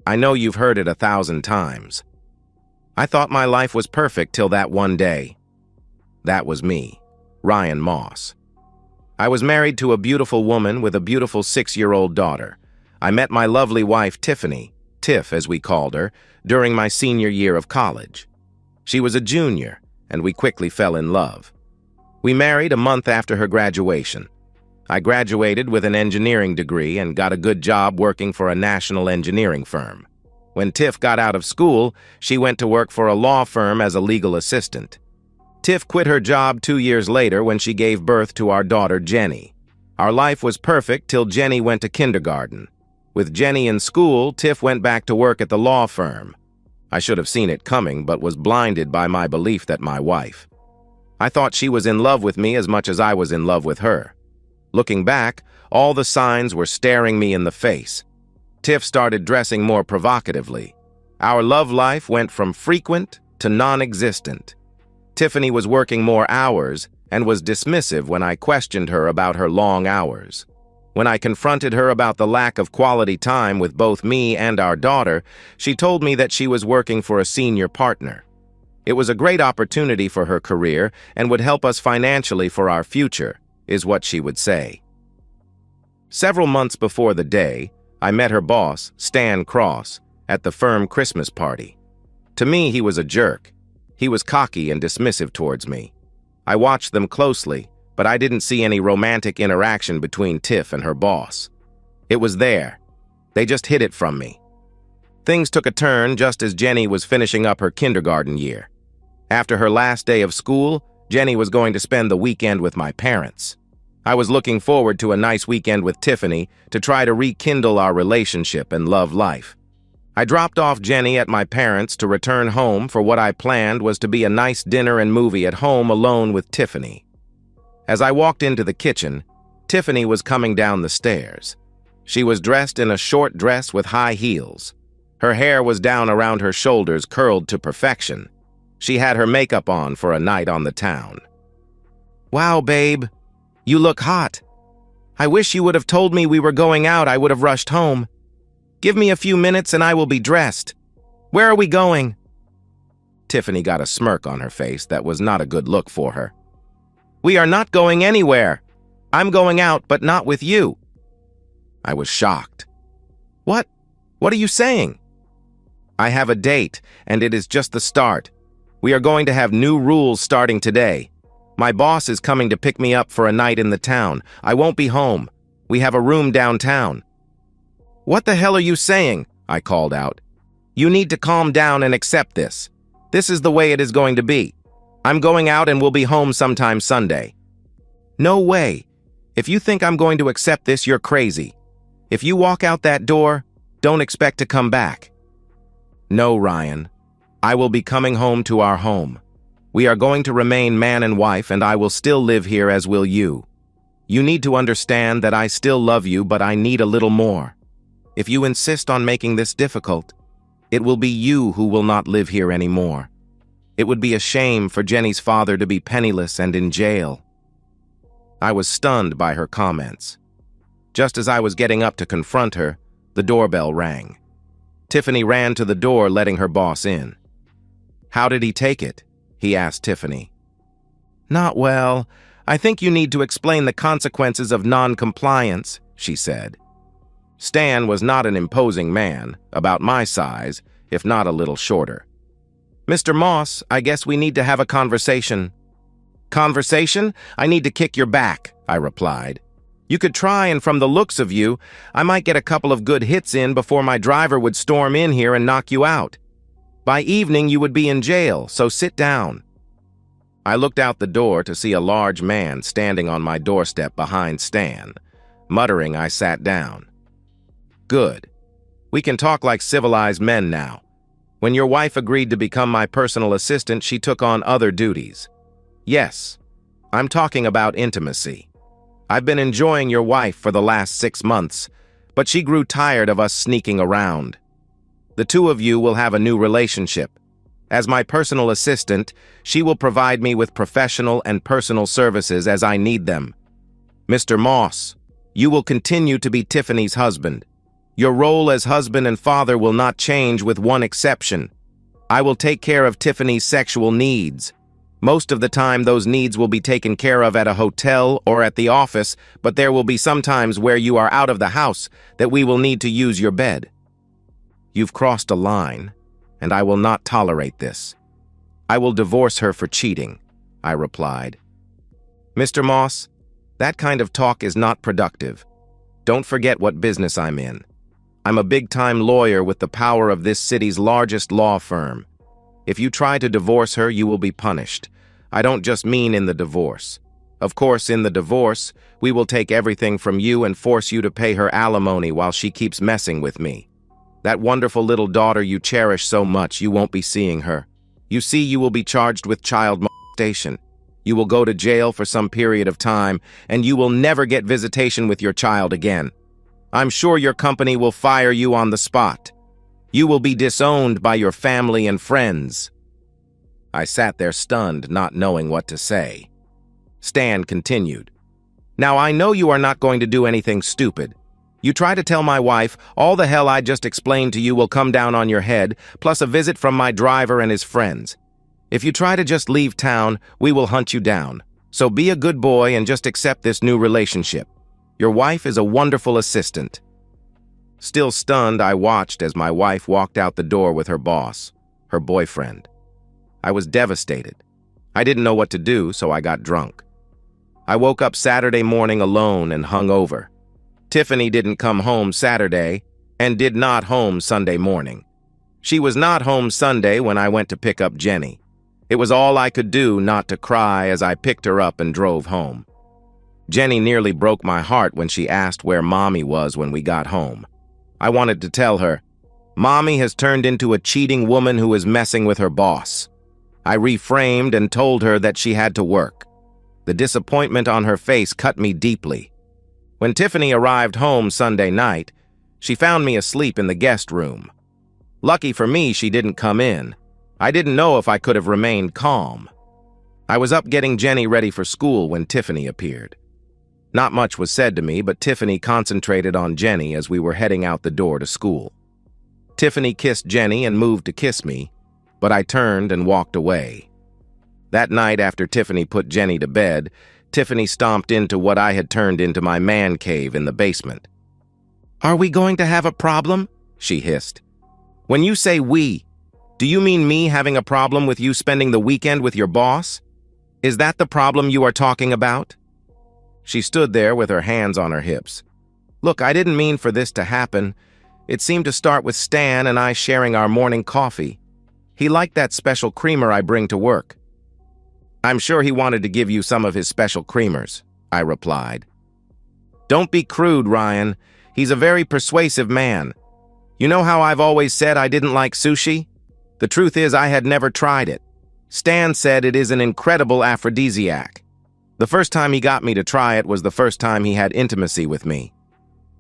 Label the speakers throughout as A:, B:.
A: I know you've heard it 1,000 times. I thought my life was perfect till that one day. That was me, Ryan Moss. I was married to a beautiful woman with a beautiful 6-year-old daughter. I met my lovely wife, Tiffany, Tiff as we called her, during my senior year of college. She was a junior, and we quickly fell in love. We married a month after her graduation. I graduated with an engineering degree and got a good job working for a national engineering firm. When Tiff got out of school, she went to work for a law firm as a legal assistant. Tiff quit her job 2 years later when she gave birth to our daughter, Jenny. Our life was perfect till Jenny went to kindergarten. With Jenny in school, Tiff went back to work at the law firm. I should have seen it coming, but was blinded by my belief that my wife. I thought she was in love with me as much as I was in love with her. Looking back, all the signs were staring me in the face. Tiff started dressing more provocatively. Our love life went from frequent to non-existent. Tiffany was working more hours and was dismissive when I questioned her about her long hours. When I confronted her about the lack of quality time with both me and our daughter, she told me that she was working for a senior partner. It was a great opportunity for her career and would help us financially for our future, is what she would say. Several months before the day, I met her boss, Stan Cross, at the firm Christmas party. To me, he was a jerk. He was cocky and dismissive towards me. I watched them closely, but I didn't see any romantic interaction between Tiff and her boss. It was there. They just hid it from me. Things took a turn just as Jenny was finishing up her kindergarten year. After her last day of school, Jenny was going to spend the weekend with my parents. I was looking forward to a nice weekend with Tiffany to try to rekindle our relationship and love life. I dropped off Jenny at my parents' to return home for what I planned was to be a nice dinner and movie at home alone with Tiffany. As I walked into the kitchen, Tiffany was coming down the stairs. She was dressed in a short dress with high heels. Her hair was down around her shoulders, curled to perfection. She had her makeup on for a night on the town. "Wow, babe, you look hot. I wish you would have told me we were going out. I would have rushed home. Give me a few minutes and I will be dressed. Where are we going?" Tiffany got a smirk on her face that was not a good look for her. "We are not going anywhere. I'm going out, but not with you." I was shocked. What are you saying?" "I have a date, and it is just the start. We are going to have new rules starting today. My boss is coming to pick me up for a night in the town. I won't be home. We have a room downtown." "What the hell are you saying?" I called out. "You need to calm down and accept this. This is the way it is going to be. I'm going out and will be home sometime Sunday." "No way. If you think I'm going to accept this, you're crazy. If you walk out that door, don't expect to come back." "No, Ryan. I will be coming home to our home. We are going to remain man and wife, and I will still live here as will you. You need to understand that I still love you, but I need a little more. If you insist on making this difficult, it will be you who will not live here anymore. It would be a shame for Jenny's father to be penniless and in jail." I was stunned by her comments. Just as I was getting up to confront her, the doorbell rang. Tiffany ran to the door, letting her boss in. "How did he take it?" he asked Tiffany. "Not well. I think you need to explain the consequences of non-compliance," she said. Stan was not an imposing man, about my size, if not a little shorter. "Mr. Moss, I guess we need to have a conversation." "Conversation? I need to kick your back," I replied. "You could try, and from the looks of you, I might get a couple of good hits in before my driver would storm in here and knock you out. By evening, you would be in jail, so sit down." I looked out the door to see a large man standing on my doorstep behind Stan. Muttering, I sat down. "Good. We can talk like civilized men now. When your wife agreed to become my personal assistant, she took on other duties. Yes, I'm talking about intimacy. I've been enjoying your wife for the last 6 months, but she grew tired of us sneaking around. The two of you will have a new relationship. As my personal assistant, she will provide me with professional and personal services as I need them. Mr. Moss, you will continue to be Tiffany's husband. Your role as husband and father will not change with one exception. I will take care of Tiffany's sexual needs. Most of the time, those needs will be taken care of at a hotel or at the office, but there will be some times where you are out of the house that we will need to use your bed. You've crossed a line, and I will not tolerate this. I will divorce her for cheating, I replied. Mr. Moss, that kind of talk is not productive. Don't forget what business I'm in. I'm a big-time lawyer with the power of this city's largest law firm. If you try to divorce her, you will be punished. I don't just mean in the divorce. Of course, in the divorce, we will take everything from you and force you to pay her alimony while she keeps messing with me. That wonderful little daughter you cherish so much, you won't be seeing her. You see, you will be charged with child molestation. You will go to jail for some period of time, and you will never get visitation with your child again. I'm sure your company will fire you on the spot. You will be disowned by your family and friends. I sat there stunned, not knowing what to say. Stan continued. Now, I know you are not going to do anything stupid. You try to tell my wife, all the hell I just explained to you will come down on your head, plus a visit from my driver and his friends. If you try to just leave town, we will hunt you down. So be a good boy and just accept this new relationship. Your wife is a wonderful assistant. Still stunned, I watched as my wife walked out the door with her boss, her boyfriend. I was devastated. I didn't know what to do, so I got drunk. I woke up Saturday morning alone and hungover. Tiffany didn't come home Saturday and did not home Sunday morning. She was not home Sunday when I went to pick up Jenny. It was all I could do not to cry as I picked her up and drove home. Jenny nearly broke my heart when she asked where Mommy was when we got home. I wanted to tell her, Mommy has turned into a cheating woman who is messing with her boss. I reframed and told her that she had to work. The disappointment on her face cut me deeply. When Tiffany arrived home Sunday night, she found me asleep in the guest room. Lucky for me, she didn't come in. I didn't know if I could have remained calm. I was up getting Jenny ready for school when Tiffany appeared. Not much was said to me, but Tiffany concentrated on Jenny as we were heading out the door to school. Tiffany kissed Jenny and moved to kiss me, but I turned and walked away. That night after Tiffany put Jenny to bed, Tiffany stomped into what I had turned into my man cave in the basement. "Are we going to have a problem?" she hissed. "When you say we, do you mean me having a problem with you spending the weekend with your boss? Is that the problem you are talking about?" She stood there with her hands on her hips. "Look, I didn't mean for this to happen. It seemed to start with Stan and I sharing our morning coffee. He liked that special creamer I bring to work." "I'm sure he wanted to give you some of his special creamers," I replied. "Don't be crude, Ryan. He's a very persuasive man. You know how I've always said I didn't like sushi? The truth is I had never tried it. Stan said it is an incredible aphrodisiac. The first time he got me to try it was the first time he had intimacy with me.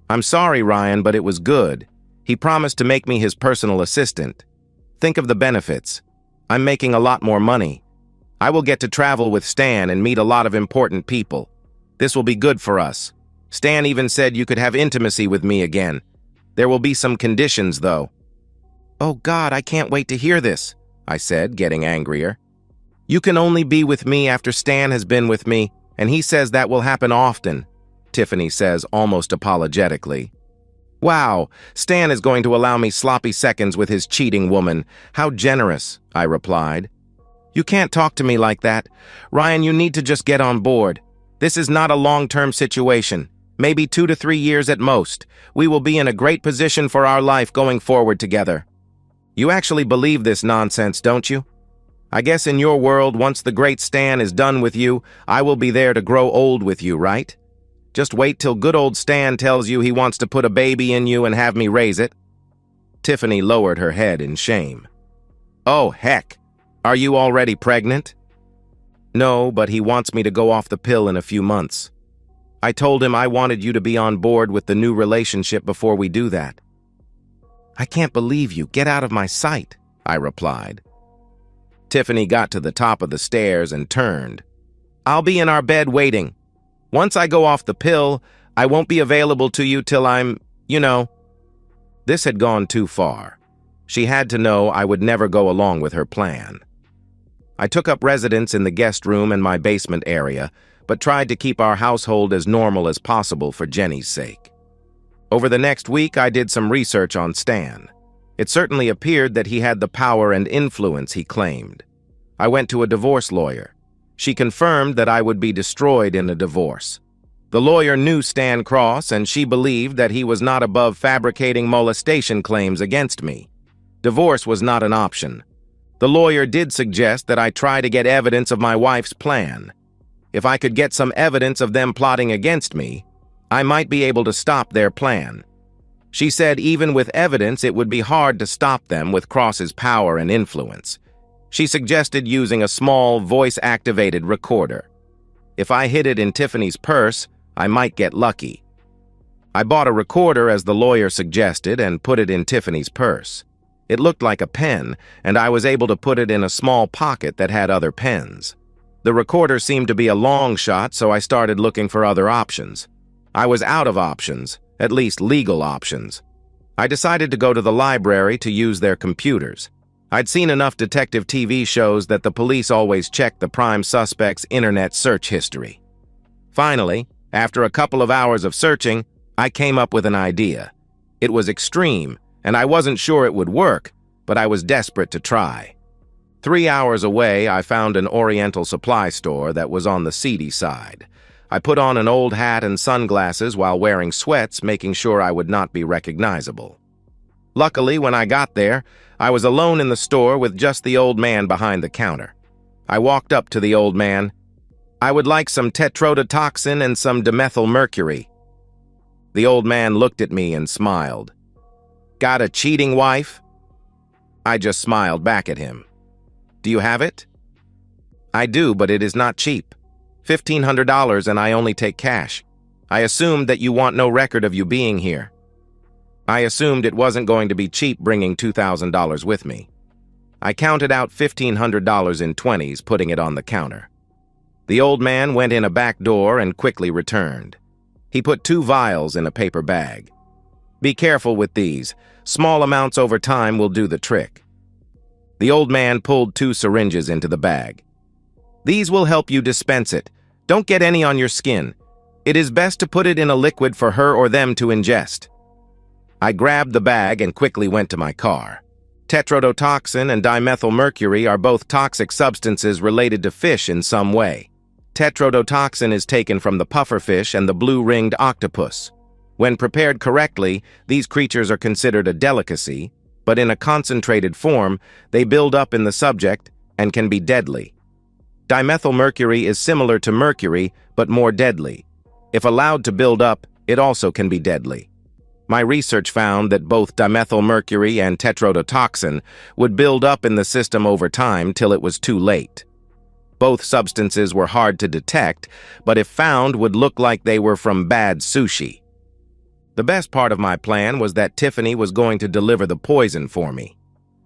A: I'm sorry, Ryan, but it was good. He promised to make me his personal assistant. Think of the benefits. I'm making a lot more money. I will get to travel with Stan and meet a lot of important people. This will be good for us. Stan even said you could have intimacy with me again. There will be some conditions, though." "Oh God, I can't wait to hear this," I said, getting angrier. "You can only be with me after Stan has been with me, and he says that will happen often," Tiffany says almost apologetically. "Wow, Stan is going to allow me sloppy seconds with his cheating woman. How generous," I replied. "You can't talk to me like that. Ryan, you need to just get on board. This is not a long-term situation. Maybe 2 to 3 years at most. We will be in a great position for our life going forward together." "You actually believe this nonsense, don't you? I guess in your world, once the great Stan is done with you, I will be there to grow old with you, right? Just wait till good old Stan tells you he wants to put a baby in you and have me raise it." Tiffany lowered her head in shame. "Oh, heck. Are you already pregnant?" "No, but he wants me to go off the pill in a few months. I told him I wanted you to be on board with the new relationship before we do that." "I can't believe you. Get out of my sight," I replied. Tiffany got to the top of the stairs and turned. "I'll be in our bed waiting. Once I go off the pill, I won't be available to you till I'm, you know." This had gone too far. She had to know I would never go along with her plan. I took up residence in the guest room in my basement area, but tried to keep our household as normal as possible for Jenny's sake. Over the next week, I did some research on Stan. It certainly appeared that he had the power and influence he claimed. I went to a divorce lawyer. She confirmed that I would be destroyed in a divorce. The lawyer knew Stan Cross, and she believed that he was not above fabricating molestation claims against me. Divorce was not an option. The lawyer did suggest that I try to get evidence of my wife's plan. If I could get some evidence of them plotting against me, I might be able to stop their plan. She said even with evidence it would be hard to stop them with Cross's power and influence. She suggested using a small, voice-activated recorder. If I hid it in Tiffany's purse, I might get lucky. I bought a recorder as the lawyer suggested and put it in Tiffany's purse. It looked like a pen, and I was able to put it in a small pocket that had other pens. The recorder seemed to be a long shot, so I started looking for other options. I was out of options, at least legal options. I decided to go to the library to use their computers. I'd seen enough detective TV shows that the police always check the prime suspect's internet search history. Finally, after a couple of hours of searching, I came up with an idea. It was extreme, and I wasn't sure it would work, but I was desperate to try. 3 hours away, I found an Oriental supply store that was on the seedy side. I put on an old hat and sunglasses while wearing sweats, making sure I would not be recognizable. Luckily, when I got there, I was alone in the store with just the old man behind the counter. I walked up to the old man. "I would like some tetrodotoxin and some dimethylmercury." The old man looked at me and smiled. "Got a cheating wife?" I just smiled back at him. "Do you have it?" "I do, but it is not cheap. $1,500 and I only take cash. I assumed that you want no record of you being here." I assumed it wasn't going to be cheap bringing $2,000 with me. I counted out $1,500 in 20s, putting it on the counter. The old man went in a back door and quickly returned. He put 2 vials in a paper bag. "Be careful with these. Small amounts over time will do the trick." The old man pulled 2 syringes into the bag. "These will help you dispense it. Don't get any on your skin. It is best to put it in a liquid for her or them to ingest." I grabbed the bag and quickly went to my car. Tetrodotoxin and dimethylmercury are both toxic substances related to fish in some way. Tetrodotoxin is taken from the pufferfish and the blue-ringed octopus. When prepared correctly, these creatures are considered a delicacy, but in a concentrated form, they build up in the subject and can be deadly. Dimethylmercury is similar to mercury, but more deadly. If allowed to build up, it also can be deadly. My research found that both dimethylmercury and tetrodotoxin would build up in the system over time till it was too late. Both substances were hard to detect, but if found would look like they were from bad sushi. The best part of my plan was that Tiffany was going to deliver the poison for me.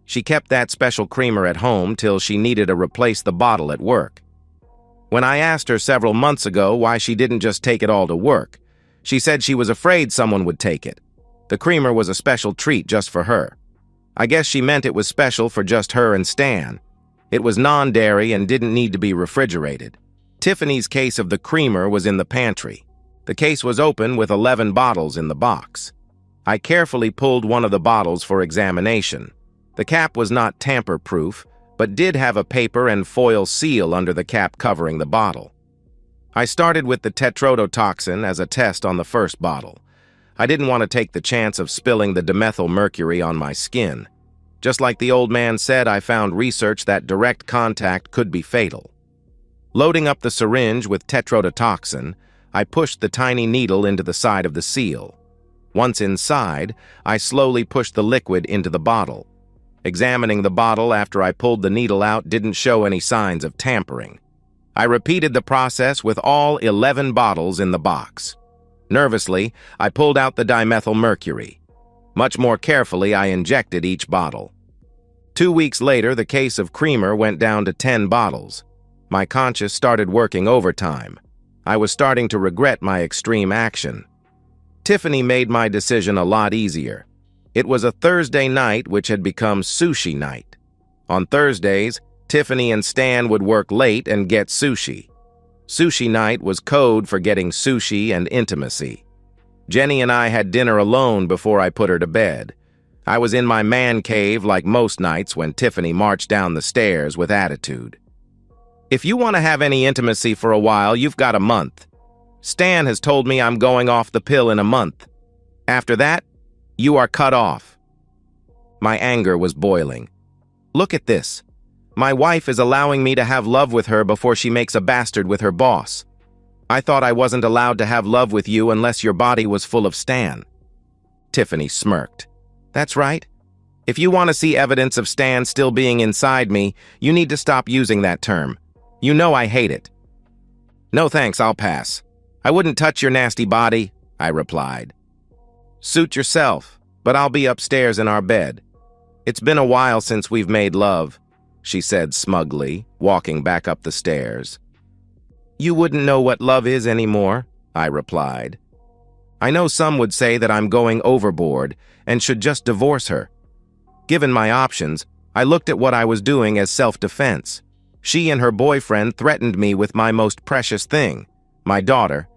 A: She kept that special creamer at home till she needed to replace the bottle at work. When I asked her several months ago why she didn't just take it all to work, she said she was afraid someone would take it. The creamer was a special treat just for her. I guess she meant it was special for just her and Stan. It was non-dairy and didn't need to be refrigerated. Tiffany's case of the creamer was in the pantry. The case was open with 11 bottles in the box. I carefully pulled one of the bottles for examination. The cap was not tamper-proof, but did have a paper and foil seal under the cap covering the bottle. I started with the tetrodotoxin as a test on the first bottle. I didn't want to take the chance of spilling the dimethylmercury on my skin. Just like the old man said, I found research that direct contact could be fatal. Loading up the syringe with tetrodotoxin, I pushed the tiny needle into the side of the seal. Once inside, I slowly pushed the liquid into the bottle. Examining the bottle after I pulled the needle out didn't show any signs of tampering. I repeated the process with all 11 bottles in the box. Nervously, I pulled out the dimethylmercury. Much more carefully, I injected each bottle. 2 weeks later, the case of creamer went down to 10 bottles. My conscience started working overtime. I was starting to regret my extreme action. Tiffany made my decision a lot easier. It was a Thursday night which had become sushi night. On Thursdays, Tiffany and Stan would work late and get sushi. Sushi night was code for getting sushi and intimacy. Jenny and I had dinner alone before I put her to bed. I was in my man cave like most nights when Tiffany marched down the stairs with attitude. If you want to have any intimacy for a while, you've got a month. Stan has told me I'm going off the pill in a month. After that, you are cut off. My anger was boiling. Look at this. My wife is allowing me to have love with her before she makes a bastard with her boss. I thought I wasn't allowed to have love with you unless your body was full of Stan. Tiffany smirked. That's right. If you want to see evidence of Stan still being inside me, you need to stop using that term. You know I hate it. No thanks, I'll pass. I wouldn't touch your nasty body, I replied. Suit yourself, but I'll be upstairs in our bed. It's been a while since we've made love, she said smugly, walking back up the stairs. You wouldn't know what love is anymore, I replied. I know some would say that I'm going overboard and should just divorce her. Given my options, I looked at what I was doing as self-defense. She and her boyfriend threatened me with my most precious thing, my daughter,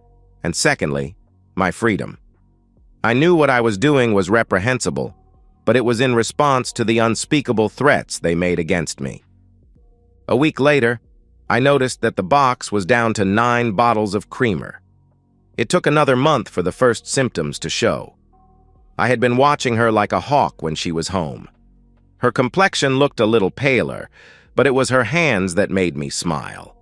A: and secondly, my freedom. I knew what I was doing was reprehensible, but it was in response to the unspeakable threats they made against me. A week later, I noticed that the box was down to 9 bottles of creamer. It took another month for the first symptoms to show. I had been watching her like a hawk when she was home. Her complexion looked a little paler, but it was her hands that made me smile.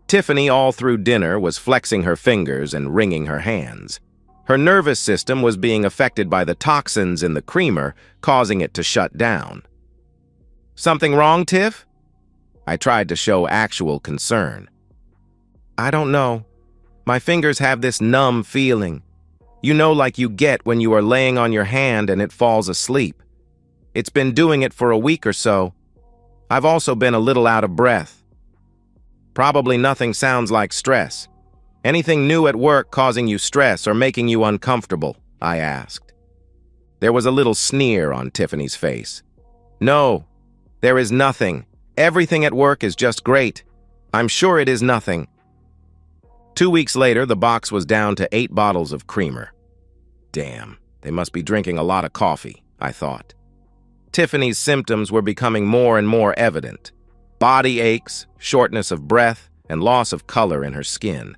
A: Tiffany, all through dinner, was flexing her fingers and wringing her hands. Her nervous system was being affected by the toxins in the creamer, causing it to shut down. Something wrong, Tiff? I tried to show actual concern. I don't know. My fingers have this numb feeling. You know, like you get when you are laying on your hand and it falls asleep. It's been doing it for a week or so. I've also been a little out of breath. Probably nothing sounds like stress. Anything new at work causing you stress or making you uncomfortable? I asked. There was a little sneer on Tiffany's face. No, there is nothing. Everything at work is just great. I'm sure it is nothing. 2 weeks later, the box was down to 8 bottles of creamer. Damn, they must be drinking a lot of coffee, I thought. Tiffany's symptoms were becoming more and more evident. Body aches, shortness of breath, and loss of color in her skin.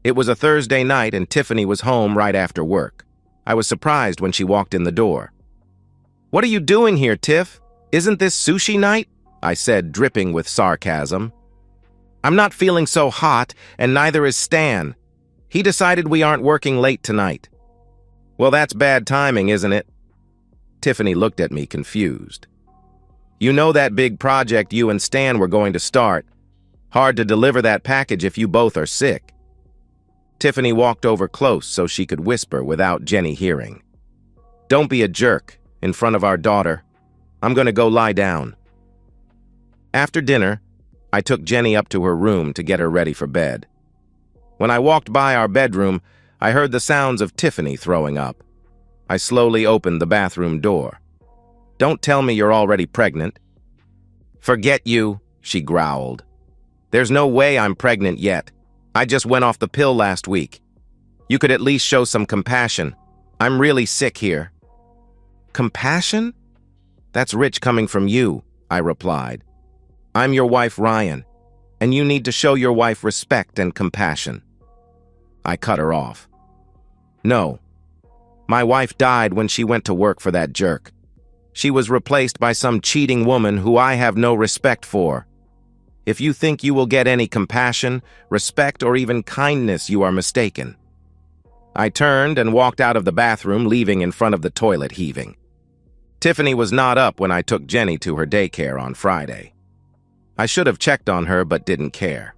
A: It was a Thursday night and Tiffany was home right after work. I was surprised when she walked in the door. What are you doing here, Tiff? Isn't this sushi night? I said, dripping with sarcasm. I'm not feeling so hot, and neither is Stan. He decided we aren't working late tonight. Well, that's bad timing, isn't it? Tiffany looked at me confused. You know that big project you and Stan were going to start. Hard to deliver that package if you both are sick. Tiffany walked over close so she could whisper without Jenny hearing. Don't be a jerk in front of our daughter. I'm going to go lie down. After dinner, I took Jenny up to her room to get her ready for bed. When I walked by our bedroom, I heard the sounds of Tiffany throwing up. I slowly opened the bathroom door. Don't tell me you're already pregnant. Forget you, she growled. There's no way I'm pregnant yet. I just went off the pill last week. You could at least show some compassion. I'm really sick here. Compassion? That's rich coming from you, I replied. I'm your wife, Ryan, and you need to show your wife respect and compassion. I cut her off. No. My wife died when she went to work for that jerk. She was replaced by some cheating woman who I have no respect for. If you think you will get any compassion, respect, or even kindness, you are mistaken. I turned and walked out of the bathroom, leaving in front of the toilet heaving. Tiffany was not up when I took Jenny to her daycare on Friday. I should have checked on her, but didn't care.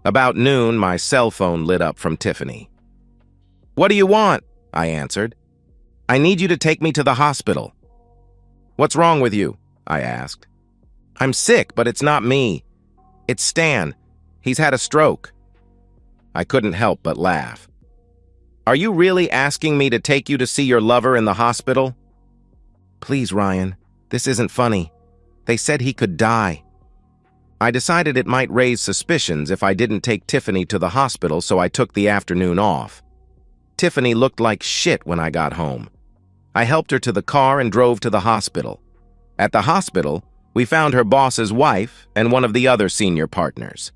A: About noon, my cell phone lit up from Tiffany. What do you want? I answered. I need you to take me to the hospital. What's wrong with you? I asked. I'm sick, but it's not me. It's Stan. He's had a stroke. I couldn't help but laugh. Are you really asking me to take you to see your lover in the hospital? Please, Ryan, this isn't funny. They said he could die. I decided it might raise suspicions if I didn't take Tiffany to the hospital, so I took the afternoon off. Tiffany looked like shit when I got home. I helped her to the car and drove to the hospital. At the hospital, we found her boss's wife and one of the other senior partners.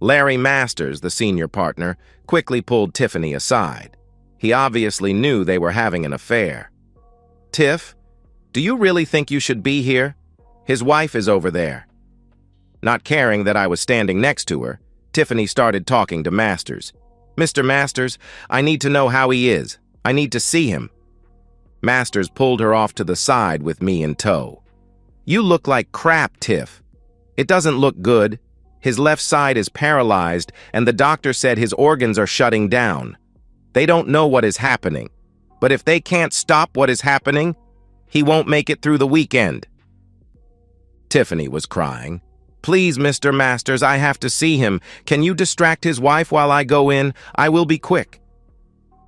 A: Larry Masters, the senior partner, quickly pulled Tiffany aside. He obviously knew they were having an affair. "Tiff, do you really think you should be here? His wife is over there." Not caring that I was standing next to her, Tiffany started talking to Masters. "Mr. Masters, I need to know how he is. I need to see him." Masters pulled her off to the side with me in tow. "You look like crap, Tiff. It doesn't look good. His left side is paralyzed, and the doctor said his organs are shutting down. They don't know what is happening, but if they can't stop what is happening, he won't make it through the weekend." Tiffany was crying. "Please, Mr. Masters, I have to see him. Can you distract his wife while I go in? I will be quick."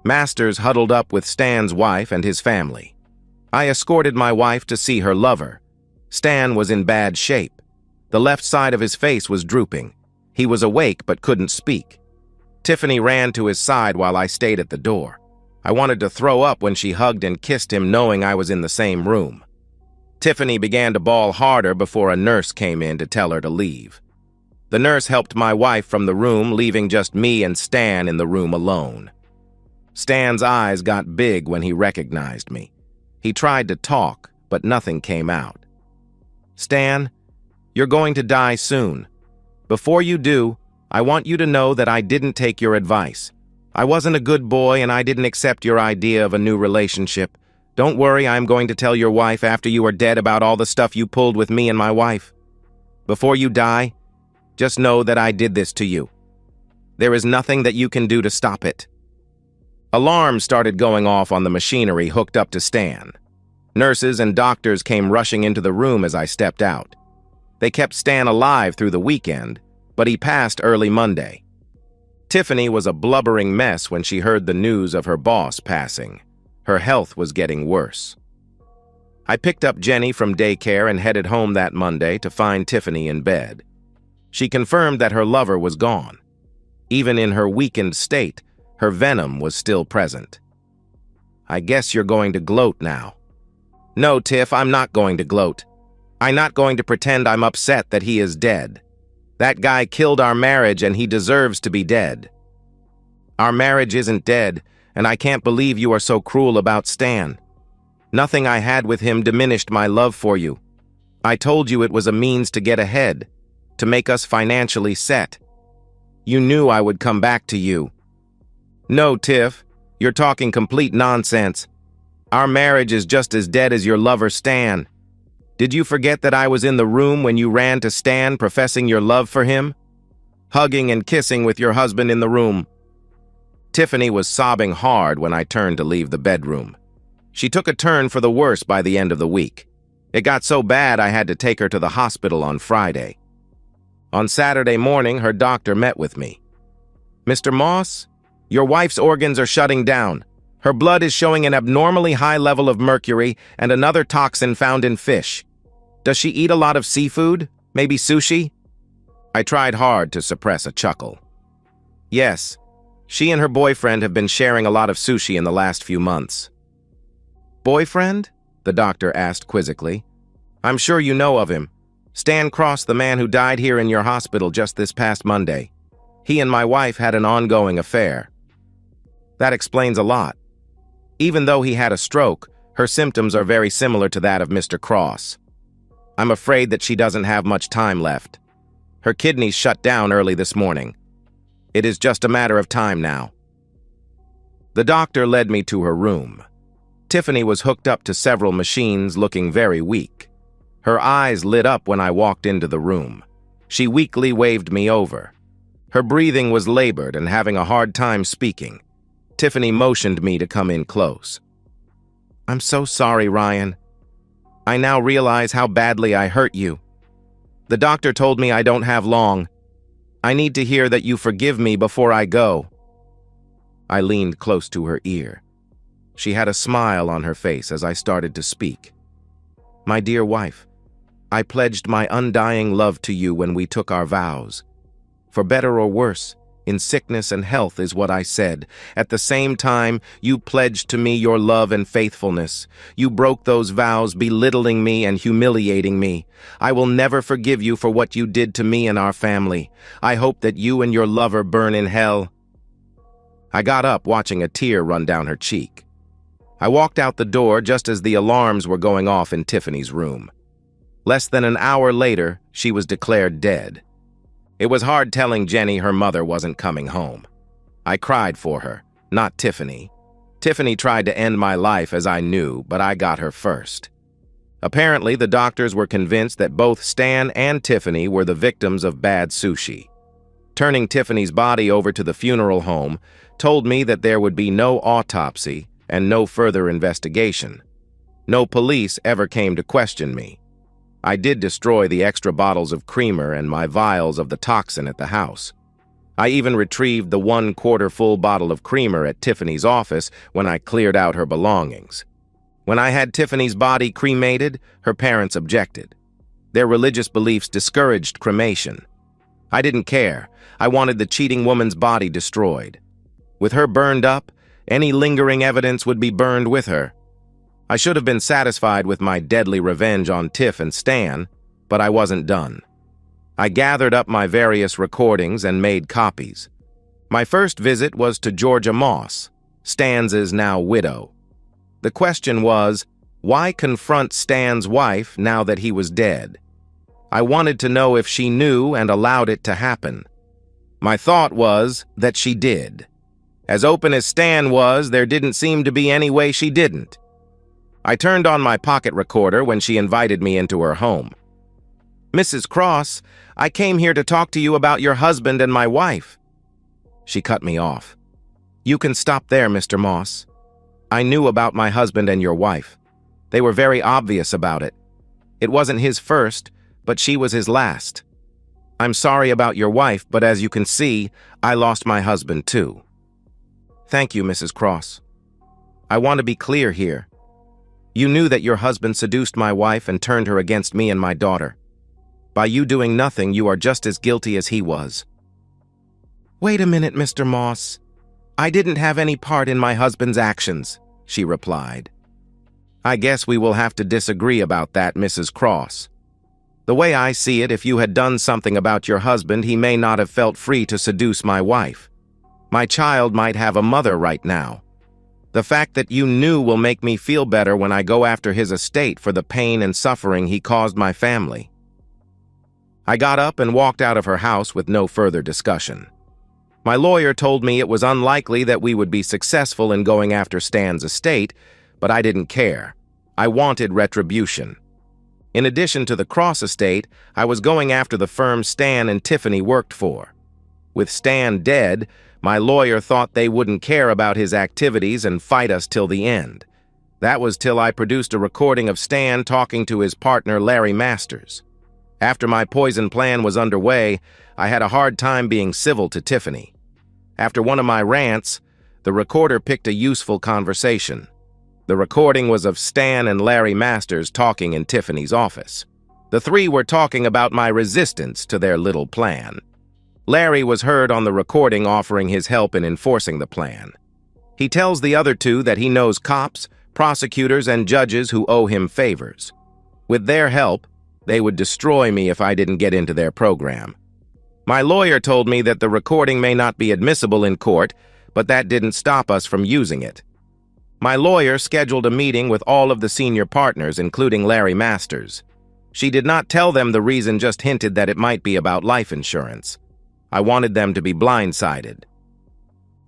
A: Masters huddled up with Stan's wife and his family. I escorted my wife to see her lover. Stan was in bad shape. The left side of his face was drooping. He was awake but couldn't speak. Tiffany ran to his side while I stayed at the door. I wanted to throw up when she hugged and kissed him, knowing I was in the same room. Tiffany began to bawl harder before a nurse came in to tell her to leave. The nurse helped my wife from the room, leaving just me and Stan in the room alone. Stan's eyes got big when he recognized me. He tried to talk, but nothing came out. "Stan, you're going to die soon. Before you do, I want you to know that I didn't take your advice. I wasn't a good boy and I didn't accept your idea of a new relationship. Don't worry, I'm going to tell your wife after you are dead about all the stuff you pulled with me and my wife. Before you die, just know that I did this to you. There is nothing that you can do to stop it." Alarms started going off on the machinery hooked up to Stan. Nurses and doctors came rushing into the room as I stepped out. They kept Stan alive through the weekend, but he passed early Monday. Tiffany was a blubbering mess when she heard the news of her boss passing. Her health was getting worse. I picked up Jenny from daycare and headed home that Monday to find Tiffany in bed. She confirmed that her lover was gone. Even in her weakened state, her venom was still present. "I guess you're going to gloat now." "No, Tiff, I'm not going to gloat. I'm not going to pretend I'm upset that he is dead. That guy killed our marriage and he deserves to be dead." "Our marriage isn't dead, and I can't believe you are so cruel about Stan. Nothing I had with him diminished my love for you. I told you it was a means to get ahead, to make us financially set. You knew I would come back to you." "No, Tiff, you're talking complete nonsense. Our marriage is just as dead as your lover Stan. Did you forget that I was in the room when you ran to Stan professing your love for him? Hugging and kissing with your husband in the room." Tiffany was sobbing hard when I turned to leave the bedroom. She took a turn for the worse by the end of the week. It got so bad I had to take her to the hospital on Friday. On Saturday morning, her doctor met with me. "Mr. Moss, your wife's organs are shutting down. Her blood is showing an abnormally high level of mercury and another toxin found in fish. Does she eat a lot of seafood? Maybe sushi?" I tried hard to suppress a chuckle. "Yes, she and her boyfriend have been sharing a lot of sushi in the last few months." "Boyfriend?" the doctor asked quizzically. "I'm sure you know of him. Stan Cross, the man who died here in your hospital just this past Monday. He and my wife had an ongoing affair." "That explains a lot. Even though he had a stroke, her symptoms are very similar to that of Mr. Cross. I'm afraid that she doesn't have much time left. Her kidneys shut down early this morning. It is just a matter of time now." The doctor led me to her room. Tiffany was hooked up to several machines, looking very weak. Her eyes lit up when I walked into the room. She weakly waved me over. Her breathing was labored and having a hard time speaking. Tiffany motioned me to come in close. "I'm so sorry, Ryan. I now realize how badly I hurt you. The doctor told me I don't have long. I need to hear that you forgive me before I go." I leaned close to her ear. She had a smile on her face as I started to speak. My dear wife, I pledged my undying love to you when we took our vows. For better or worse, in sickness and health is what I said. At the same time, you pledged to me your love and faithfulness. You broke those vows, belittling me and humiliating me. I will never forgive you for what you did to me and our family. I hope that you and your lover burn in hell. I got up, watching a tear run down her cheek. I walked out the door just as the alarms were going off in Tiffany's room. Less than an hour later, she was declared dead. It was hard telling Jenny her mother wasn't coming home. I cried for her, not Tiffany. Tiffany tried to end my life as I knew, but I got her first. Apparently, the doctors were convinced that both Stan and Tiffany were the victims of bad sushi. Turning Tiffany's body over to the funeral home told me that there would be no autopsy and no further investigation. No police ever came to question me. I did destroy the extra bottles of creamer and my vials of the toxin at the house. I even retrieved the 1/4 full bottle of creamer at Tiffany's office when I cleared out her belongings. When I had Tiffany's body cremated, her parents objected. Their religious beliefs discouraged cremation. I didn't care. I wanted the cheating woman's body destroyed. With her burned up, any lingering evidence would be burned with her. I should have been satisfied with my deadly revenge on Tiff and Stan, but I wasn't done. I gathered up my various recordings and made copies. My first visit was to Georgia Moss, Stan's now widow. The question was, why confront Stan's wife now that he was dead? I wanted to know if she knew and allowed it to happen. My thought was that she did. As open as Stan was, there didn't seem to be any way she didn't. I turned on my pocket recorder when she invited me into her home. Mrs. Cross, I came here to talk to you about your husband and my wife. She cut me off. You can stop there, Mr. Moss. I knew about my husband and your wife. They were very obvious about it. It wasn't his first, but she was his last. I'm sorry about your wife, but as you can see, I lost my husband too. Thank you, Mrs. Cross. I want to be clear here. You knew that your husband seduced my wife and turned her against me and my daughter. By you doing nothing, you are just as guilty as he was. Wait a minute, Mr. Moss. I didn't have any part in my husband's actions, she replied. I guess we will have to disagree about that, Mrs. Cross. The way I see it, if you had done something about your husband, he may not have felt free to seduce my wife. My child might have a mother right now. The fact that you knew will make me feel better when I go after his estate for the pain and suffering he caused my family. I got up and walked out of her house with no further discussion. My lawyer told me it was unlikely that we would be successful in going after Stan's estate, but I didn't care. I wanted retribution. In addition to the Cross estate, I was going after the firm Stan and Tiffany worked for. With Stan dead, my lawyer thought they wouldn't care about his activities and fight us till the end. That was till I produced a recording of Stan talking to his partner Larry Masters. After my poison plan was underway, I had a hard time being civil to Tiffany. After one of my rants, the recorder picked a useful conversation. The recording was of Stan and Larry Masters talking in Tiffany's office. The three were talking about my resistance to their little plan. Larry was heard on the recording offering his help in enforcing the plan. He tells the other two that he knows cops, prosecutors, and judges who owe him favors. With their help, they would destroy me if I didn't get into their program. My lawyer told me that the recording may not be admissible in court, but that didn't stop us from using it. My lawyer scheduled a meeting with all of the senior partners, including Larry Masters. She did not tell them the reason, just hinted that it might be about life insurance. I wanted them to be blindsided.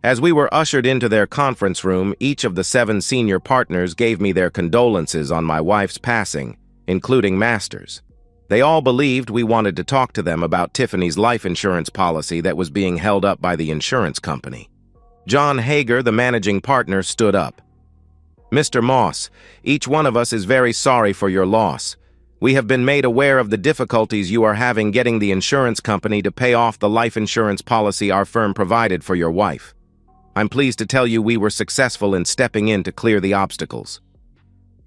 A: As we were ushered into their conference room, each of the 7 senior partners gave me their condolences on my wife's passing, including Masters. They all believed we wanted to talk to them about Tiffany's life insurance policy that was being held up by the insurance company. John Hager, the managing partner, stood up. Mr. Moss, each one of us is very sorry for your loss. We have been made aware of the difficulties you are having getting the insurance company to pay off the life insurance policy our firm provided for your wife. I'm pleased to tell you we were successful in stepping in to clear the obstacles.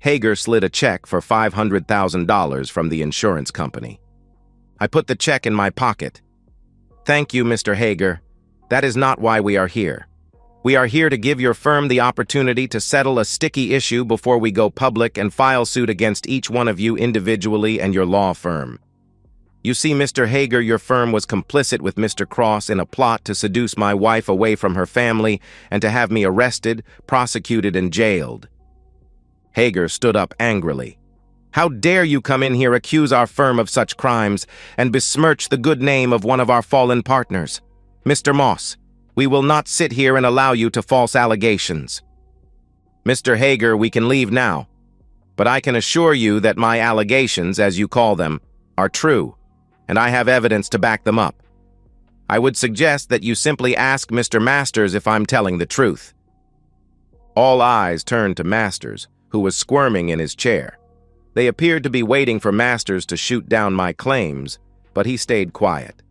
A: Hager slid a check for $500,000 from the insurance company. I put the check in my pocket. Thank you, Mr. Hager. That is not why we are here. We are here to give your firm the opportunity to settle a sticky issue before we go public and file suit against each one of you individually and your law firm. You see, Mr. Hager, your firm was complicit with Mr. Cross in a plot to seduce my wife away from her family and to have me arrested, prosecuted, and jailed. Hager stood up angrily. How dare you come in here, accuse our firm of such crimes, and besmirch the good name of one of our fallen partners? Mr. Moss, we will not sit here and allow you to false allegations. Mr. Hager, we can leave now, but I can assure you that my allegations, as you call them, are true, and I have evidence to back them up. I would suggest that you simply ask Mr. Masters if I'm telling the truth. All eyes turned to Masters, who was squirming in his chair. They appeared to be waiting for Masters to shoot down my claims, but he stayed quiet.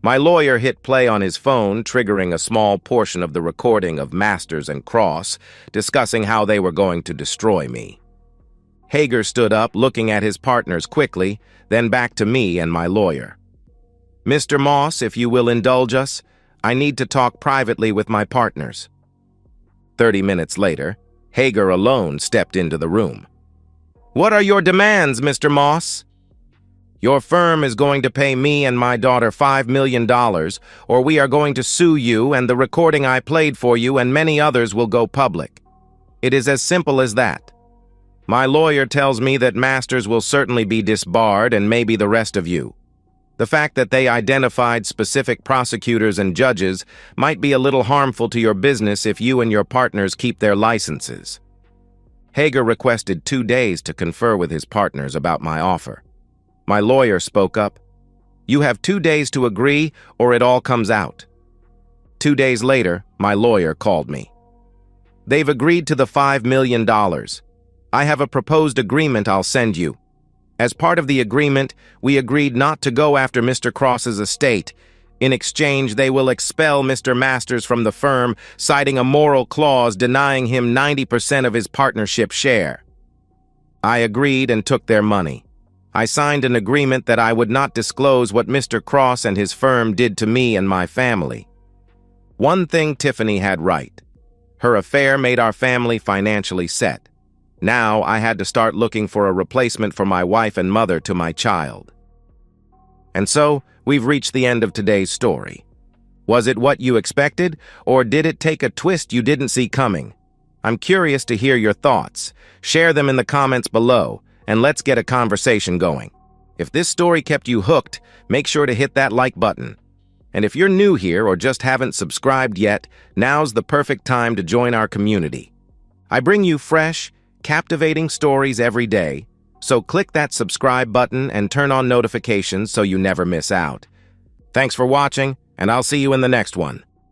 A: My lawyer hit play on his phone, triggering a small portion of the recording of Masters and Cross discussing how they were going to destroy me. Hager stood up, looking at his partners quickly, then back to me and my lawyer. Mr. Moss, if you will indulge us, I need to talk privately with my partners. 30 minutes later, Hager alone stepped into the room. What are your demands, Mr. Moss? Your firm is going to pay me and my daughter $5 million, or we are going to sue you, and the recording I played for you and many others will go public. It is as simple as that. My lawyer tells me that Masters will certainly be disbarred, and maybe the rest of you. The fact that they identified specific prosecutors and judges might be a little harmful to your business if you and your partners keep their licenses. Hager requested 2 days to confer with his partners about my offer. My lawyer spoke up. You have 2 days to agree, or it all comes out. 2 days later, my lawyer called me. They've agreed to the $5 million. I have a proposed agreement I'll send you. As part of the agreement, we agreed not to go after Mr. Cross's estate. In exchange, they will expel Mr. Masters from the firm, citing a moral clause denying him 90% of his partnership share. I agreed and took their money. I signed an agreement that I would not disclose what Mr. Cross and his firm did to me and my family. One thing Tiffany had right. Her affair made our family financially set. Now I had to start looking for a replacement for my wife and mother to my child. And so, we've reached the end of today's story. Was it what you expected, or did it take a twist you didn't see coming? I'm curious to hear your thoughts. Share them in the comments below, and let's get a conversation going. If this story kept you hooked, make sure to hit that like button. And if you're new here or just haven't subscribed yet, now's the perfect time to join our community. I bring you fresh, captivating stories every day, so click that subscribe button and turn on notifications so you never miss out. Thanks for watching, and I'll see you in the next one.